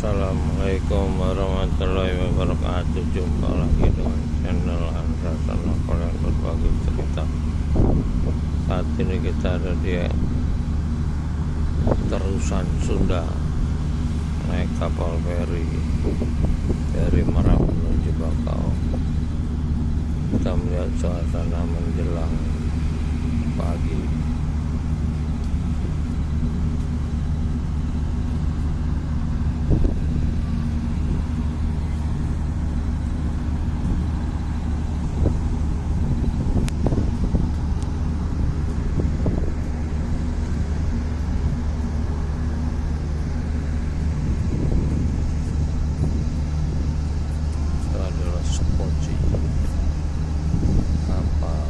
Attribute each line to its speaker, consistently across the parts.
Speaker 1: Assalamualaikum warahmatullahi wabarakatuh. Jumpa lagi dengan channel Andra Tanah yang berbagi cerita. Saat ini kita ada di Terusan Sunda, naik kapal feri dari Merak menuju Bakau. Kita melihat suasana menjelang pagi. Sepoci kapal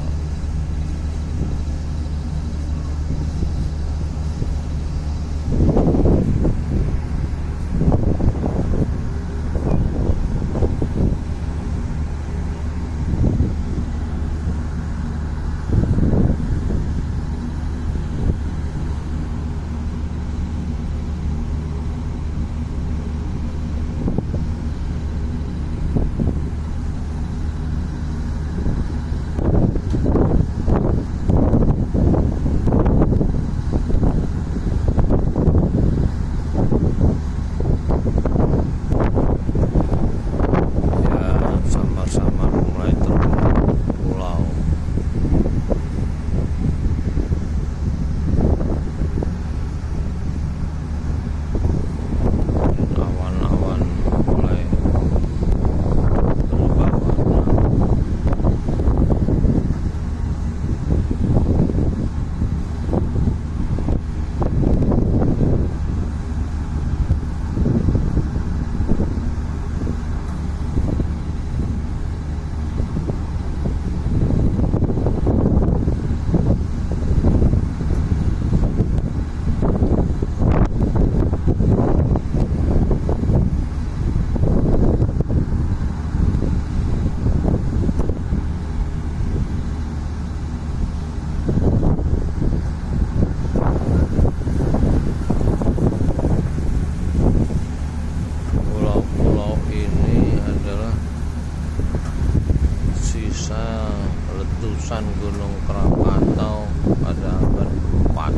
Speaker 1: letusan Gunung Krakatau pada abad 4.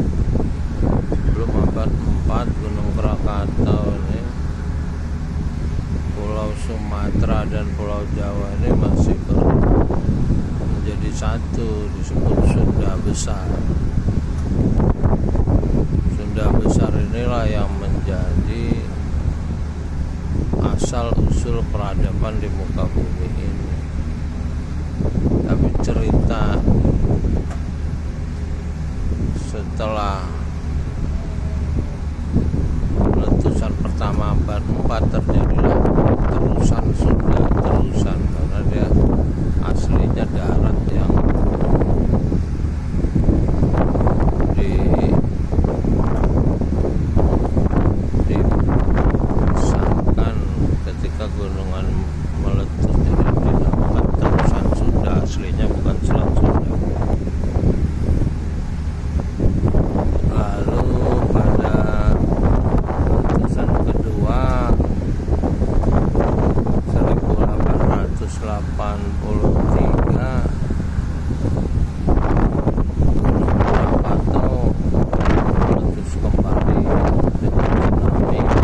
Speaker 1: Sebelum abad 4, Gunung Krakatau ini, Pulau Sumatera dan Pulau Jawa ini masih menjadi satu, disebut Sunda Besar. Sunda Besar inilah yang menjadi asal usul peradaban di muka bumi ini. Tapi cerita setelah letusan pertama abad 4 terjadilah terusan Sunda, terusan karena dia aslinya darat yang disangkan ketika gunungan meletus, jadi dinamakan terusan Sunda, aslinya bukan Selat Sunda. Lalu pada letusan kedua 1883, Gunung Krakatau meletus kembali dengan tsunami yang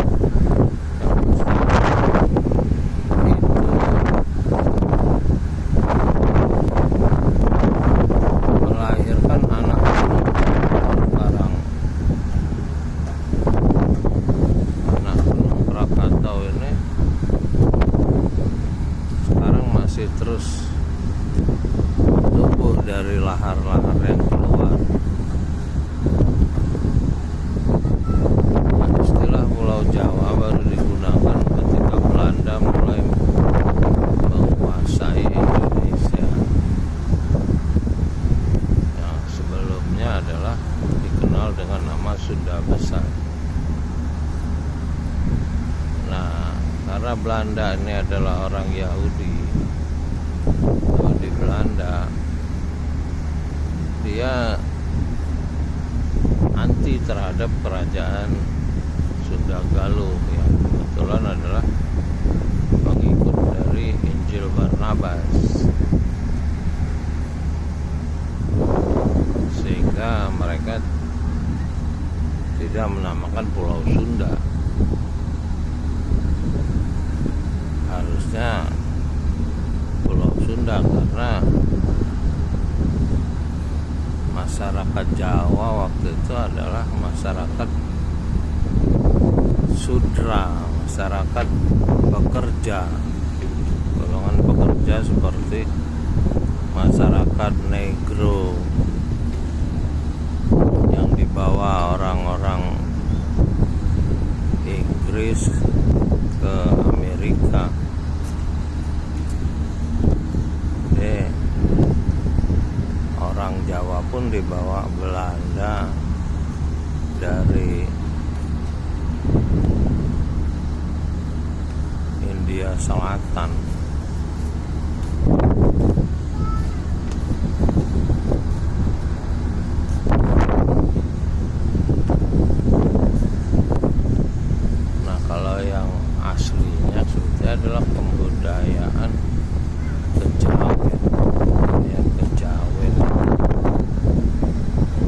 Speaker 1: melahirkan anak gunung sekarang. Anak Gunung Krakatau ini sekarang masih terus tumbuh dari lahar-lahar yang keluar. Nah, istilah Pulau Jawa baru digunakan ketika Belanda mulai menguasai Indonesia, yang sebelumnya adalah dikenal dengan nama Sunda Besar. Nah, karena Belanda ini adalah orang Yahudi Belanda, dia anti terhadap kerajaan Sunda Galuh yang kebetulan adalah pengikut dari Injil Barnabas, sehingga mereka tidak menamakan Pulau Sunda. Harusnya Pulau Sunda, karena masyarakat Jawa waktu itu adalah masyarakat Sudra, masyarakat pekerja, golongan pekerja seperti masyarakat Negro yang dibawa orang-orang Inggris ke Amerika. Orang Jawa pun dibawa Belanda dari India Selatan. Nah, kalau yang aslinya sebetulnya adalah kebudayaan Kejawen. Ya, Kejawen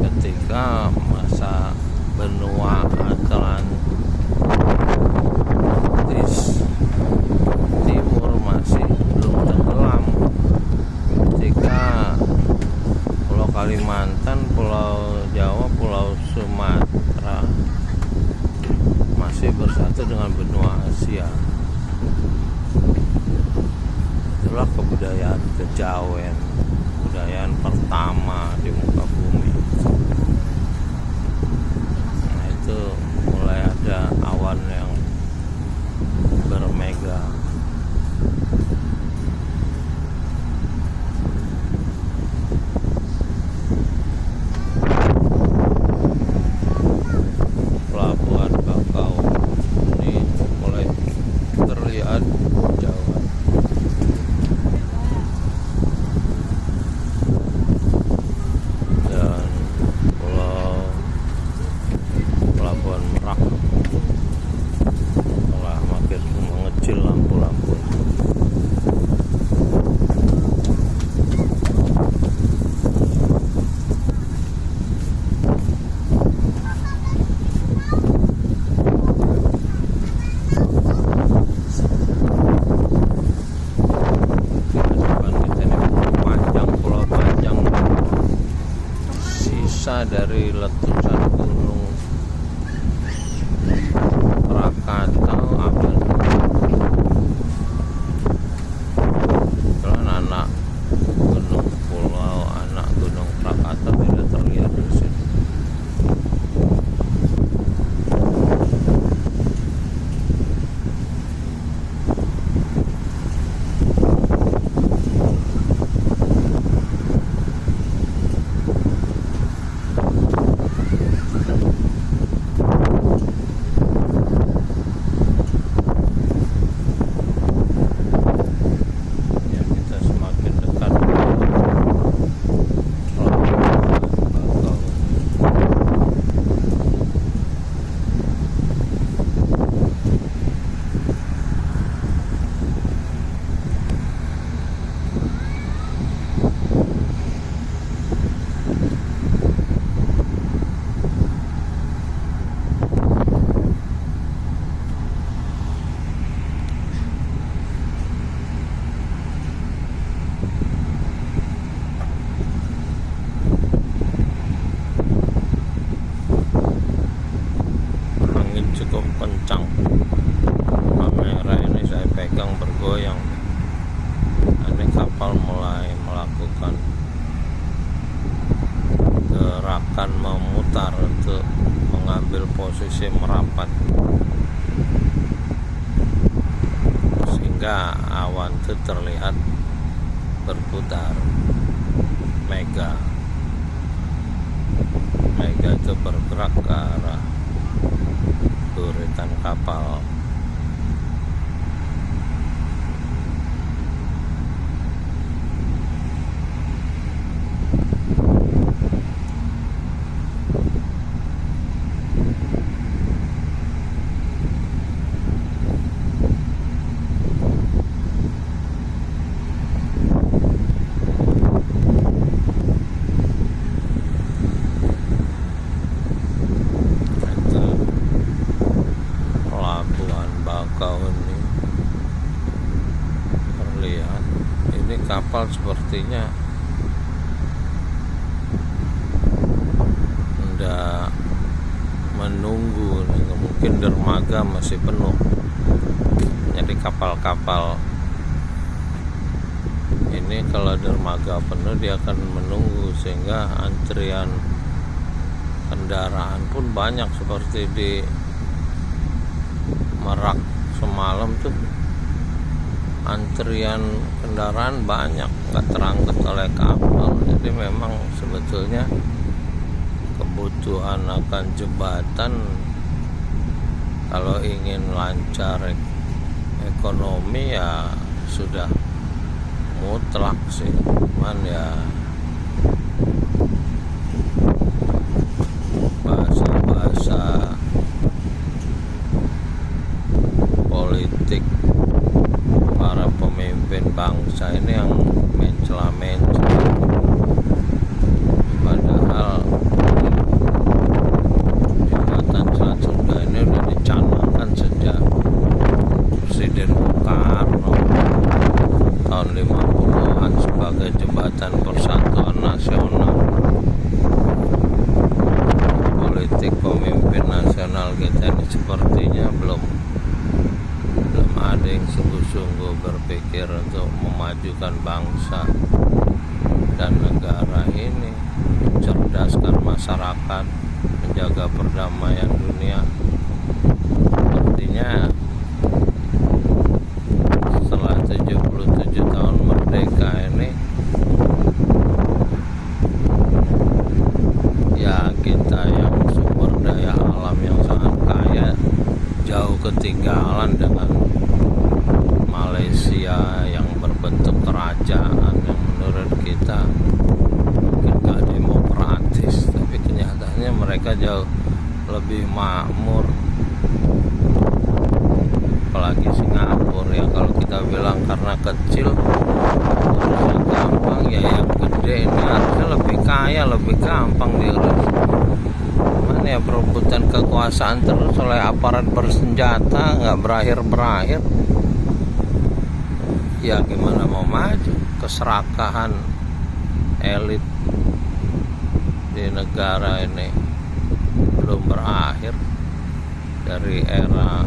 Speaker 1: ketika masa benua Atlantis Timur masih belum tenggelam, ketika Pulau Kalimantan, Pulau Jawa, Pulau Sumatera masih bersatu dengan benua Asia. Itulah kebudayaan Kejawen, kebudayaan pertama di muka bumi. Nah, itu mulai ada awan yang bermega. Pelabuhan Bakau ini mulai terlihat jauh. Dan Pelabuhan Merak telah makin mengecil lampu-lampu. Pulau Panjang, sisa dari letusan gunung Krakatau abad anak gunung pulau, anak gunung Krakatau tidak terlihat di sini. Cukup kencang, kamera ini saya pegang bergoyang. Ini kapal mulai melakukan gerakan memutar untuk mengambil posisi merapat, sehingga awan itu terlihat berputar. Mega itu bergerak ke arah turitan kapal. kapal sepertinya tidak menunggu, mungkin dermaga masih penuh. Jadi kapal-kapal ini kalau dermaga penuh dia akan menunggu, sehingga antrian kendaraan pun banyak. Seperti di Merak semalam tuh antrian kendaraan banyak, nggak terangkut oleh kapal. Jadi memang sebetulnya kebutuhan akan jembatan kalau ingin lancar ekonomi ya sudah mutlak sih. Cuman ya bahasa-bahasa politik para pemimpin bangsa ini yang mencela-mencela, padahal jembatan Selat Sunda ini udah dicanangkan sejak Presiden Soekarno tahun 50-an sebagai jembatan persatuan nasional. Politik pemimpin nasional kita ini sepertinya belum ada yang sungguh-sungguh berpikir untuk memajukan bangsa dan negara ini, mencerdaskan masyarakat, menjaga perdamaian dunia. Sepertinya setelah 77 tahun merdeka ini ya kita yang sumber daya alam yang sangat kaya jauh ketinggalan dengan Malaysia yang berbentuk kerajaan yang menurut kita mungkin gak demokratis, tapi kenyataannya mereka jauh lebih makmur. Apalagi Singapura ya, kalau kita bilang karena kecil urusnya gampang, ya yang gede ini harusnya lebih kaya, lebih gampang diurus. Cuman ya perebutan kekuasaan terus oleh aparat bersenjata, nggak berakhir-berakhir. Ya gimana mau maju? Keserakahan elit di negara ini belum berakhir dari era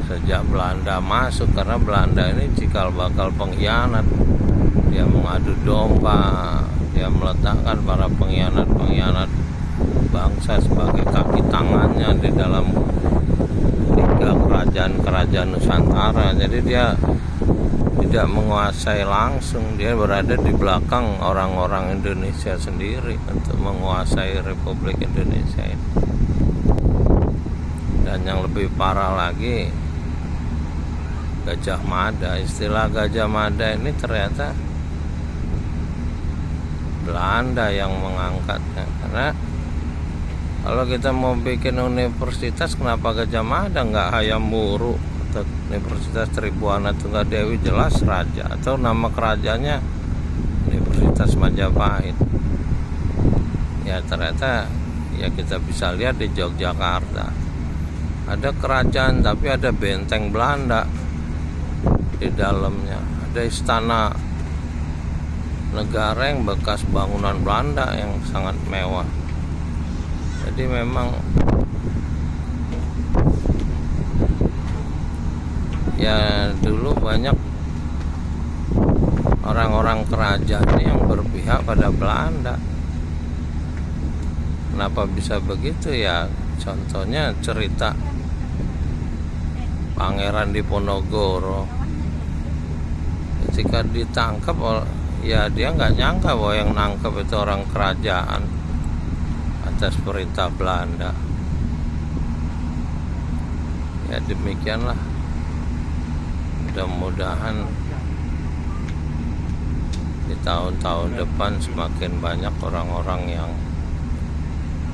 Speaker 1: sejak Belanda masuk, karena Belanda ini cikal bakal pengkhianat. Dia mengadu domba, dia meletakkan para pengkhianat-pengkhianat bangsa sebagai kaki tangannya di dalam kerajaan Nusantara. Jadi dia tidak menguasai langsung, dia berada di belakang orang-orang Indonesia sendiri untuk menguasai Republik Indonesia ini. Dan yang lebih parah lagi, Gajah Mada. Istilah Gajah Mada ini ternyata Belanda yang mengangkatnya. Karena kalau kita mau bikin universitas, kenapa Gajah Mada nggak Hayam Wuruk atau Universitas Tribuana Tunggadewi? Jelas raja, atau nama kerajaannya Universitas Majapahit. Ya ternyata ya kita bisa lihat di Yogyakarta ada kerajaan tapi ada benteng Belanda di dalamnya, ada istana negara yang bekas bangunan Belanda yang sangat mewah. Jadi memang ya dulu banyak orang-orang kerajaan yang berpihak pada Belanda. Kenapa bisa begitu ya? Contohnya cerita Pangeran Diponegoro, ketika ditangkap ya dia nggak nyangka bahwa yang nangkap itu orang kerajaan atas perintah Belanda. Ya demikianlah, mudah-mudahan di tahun-tahun depan semakin banyak orang-orang yang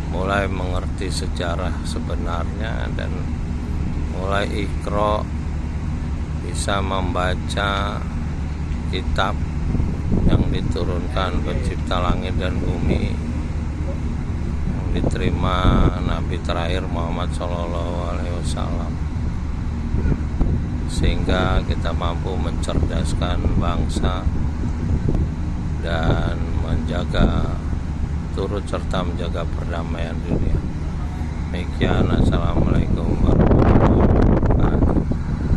Speaker 1: mulai mengerti sejarah sebenarnya dan mulai iqra, bisa membaca kitab yang diturunkan Pencipta langit dan bumi, yang diterima Nabi terakhir Muhammad SAW. sehingga kita mampu mencerdaskan bangsa dan turut serta menjaga perdamaian dunia. Demikian, assalamualaikum warahmatullahi wabarakatuh.